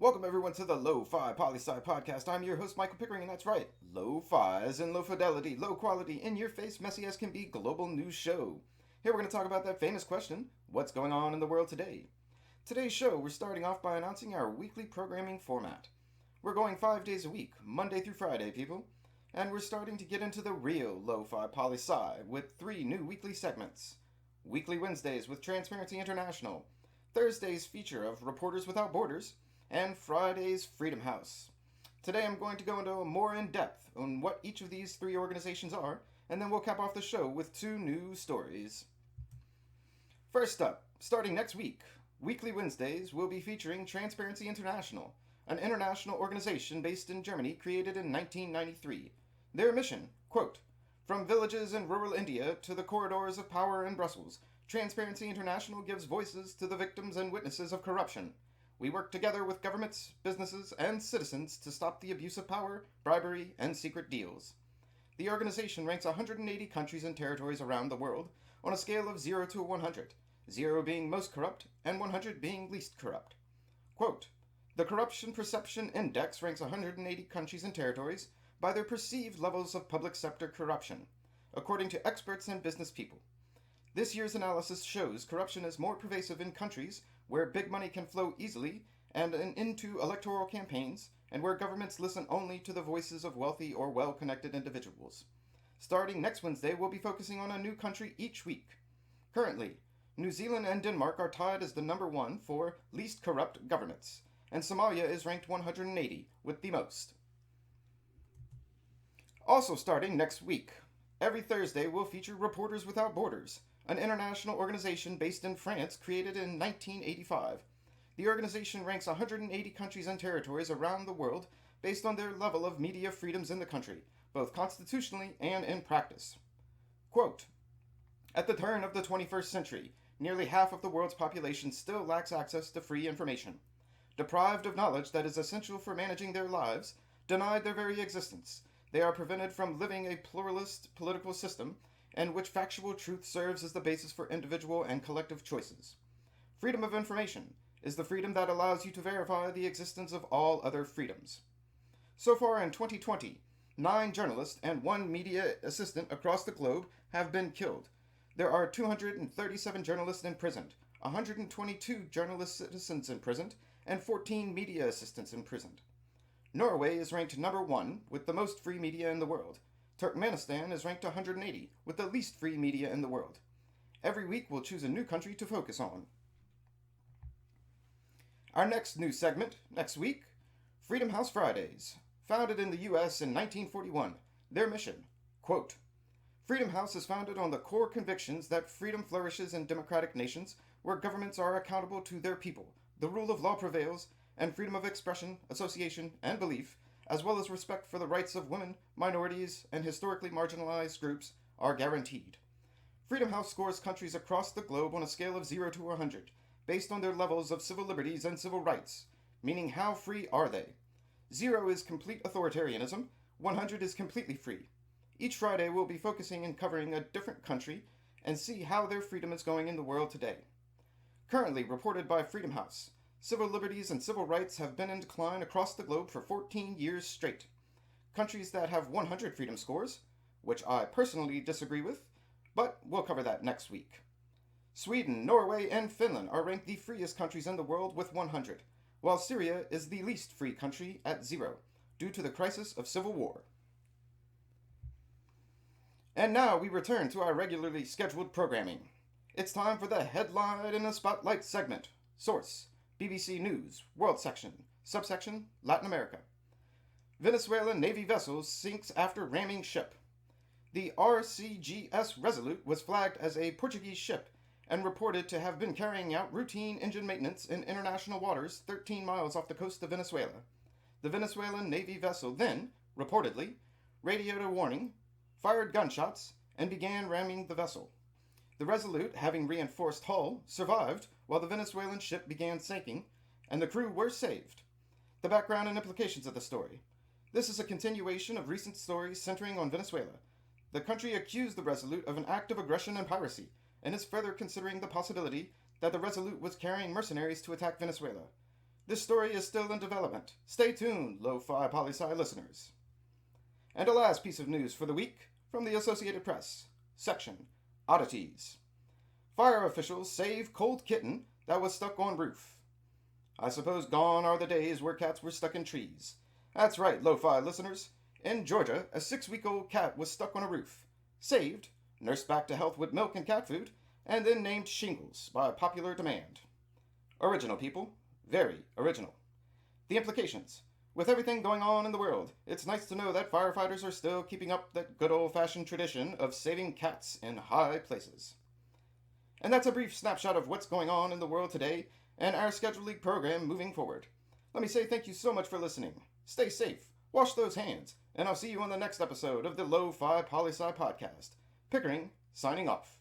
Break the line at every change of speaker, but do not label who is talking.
Welcome everyone to the Lofi Poli Sci podcast. I'm your host Michael Pickering, and that's right, Lo-Fi as in low fidelity, low quality, in your face, messy as can be global news show. Here we're going to talk about that famous question, what's going on in the world today? Today's show, we're starting off by announcing our weekly programming format. We're going 5 days a week, Monday through Friday, people. And we're starting to get into the real Lo-Fi Poli Sci with 3 new weekly segments. Weekly Wednesdays with Transparency International, Thursday's feature of Reporters Without Borders, and Friday's Freedom House. Today I'm going to go into more in depth on what each of these 3 organizations are, and then we'll cap off the show with 2 new stories. First up, starting next week, Weekly Wednesdays will be featuring Transparency International, an international organization based in Germany created in 1993. Their mission, quote, "From villages in rural India to the corridors of power in Brussels, Transparency International gives voices to the victims and witnesses of corruption. We work together with governments, businesses, and citizens to stop the abuse of power, bribery, and secret deals." The organization ranks 180 countries and territories around the world on a scale of 0 to 100, 0 being most corrupt and 100 being least corrupt. Quote, "The Corruption Perception Index ranks 180 countries and territories by their perceived levels of public sector corruption, according to experts and business people. This year's analysis shows corruption is more pervasive in countries where big money can flow easily and into electoral campaigns, and where governments listen only to the voices of wealthy or well-connected individuals. Starting next Wednesday, we'll be focusing on a new country each week. Currently, New Zealand and Denmark are tied as the number 1 for least corrupt governments, and Somalia is ranked 180 with the most. Also starting next week, every Thursday will feature Reporters Without Borders, an international organization based in France created in 1985. The organization ranks 180 countries and territories around the world based on their level of media freedoms in the country, both constitutionally and in practice. Quote, "At the turn of the 21st century, nearly half of the world's population still lacks access to free information. Deprived of knowledge that is essential for managing their lives, denied their very existence, they are prevented from living a pluralist political system in which factual truth serves as the basis for individual and collective choices. Freedom of information is the freedom that allows you to verify the existence of all other freedoms." So far in 2020, 9 journalists and 1 media assistant across the globe have been killed. There are 237 journalists imprisoned, 122 journalist citizens imprisoned, and 14 media assistants imprisoned. Norway is ranked number 1 with the most free media in the world. Turkmenistan is ranked 180 with the least free media in the world. Every week we'll choose a new country to focus on. Our next news segment, next week, Freedom House Fridays. Founded in the U.S. in 1941, their mission, quote, "Freedom House is founded on the core convictions that freedom flourishes in democratic nations where governments are accountable to their people, the rule of law prevails, and freedom of expression, association, and belief, as well as respect for the rights of women, minorities, and historically marginalized groups, are guaranteed. Freedom House scores countries across the globe on a scale of 0 to 100, based on their levels of civil liberties and civil rights, meaning how free are they. 0 is complete authoritarianism, 100 is completely free. Each Friday we'll be focusing and covering a different country and see how their freedom is going in the world today. Currently reported by Freedom House, civil liberties and civil rights have been in decline across the globe for 14 years straight. Countries that have 100 freedom scores, which I personally disagree with, but we'll cover that next week. Sweden, Norway, and Finland are ranked the freest countries in the world with 100, while Syria is the least free country at 0, due to the crisis of civil war. And now we return to our regularly scheduled programming. It's time for the Headline in the Spotlight segment. Source: BBC News, World Section, Subsection, Latin America. Venezuelan Navy vessel sinks after ramming ship. The RCGS Resolute was flagged as a Portuguese ship and reported to have been carrying out routine engine maintenance in international waters 13 miles off the coast of Venezuela. The Venezuelan Navy vessel then, reportedly, radioed a warning, fired gunshots, and began ramming the vessel. The Resolute, having reinforced hull, survived while the Venezuelan ship began sinking, and the crew were saved. The background and implications of the story. This is a continuation of recent stories centering on Venezuela. The country accused the Resolute of an act of aggression and piracy, and is further considering the possibility that the Resolute was carrying mercenaries to attack Venezuela. This story is still in development. Stay tuned, Lofi Poli Sci listeners. And a last piece of news for the week from the Associated Press. Section Oddities. Fire officials save cold kitten that was stuck on roof. I suppose gone are the days where cats were stuck in trees. That's right, Lo-Fi listeners. In Georgia, a 6-week-old cat was stuck on a roof. Saved, nursed back to health with milk and cat food, and then named Shingles by popular demand. Original, people. Very original. The implications. With everything going on in the world, it's nice to know that firefighters are still keeping up that good old-fashioned tradition of saving cats in high places. And that's a brief snapshot of what's going on in the world today and our Schedule League program moving forward. Let me say thank you so much for listening. Stay safe, wash those hands, and I'll see you on the next episode of the Lo-Fi Poli Sci podcast. Pickering, signing off.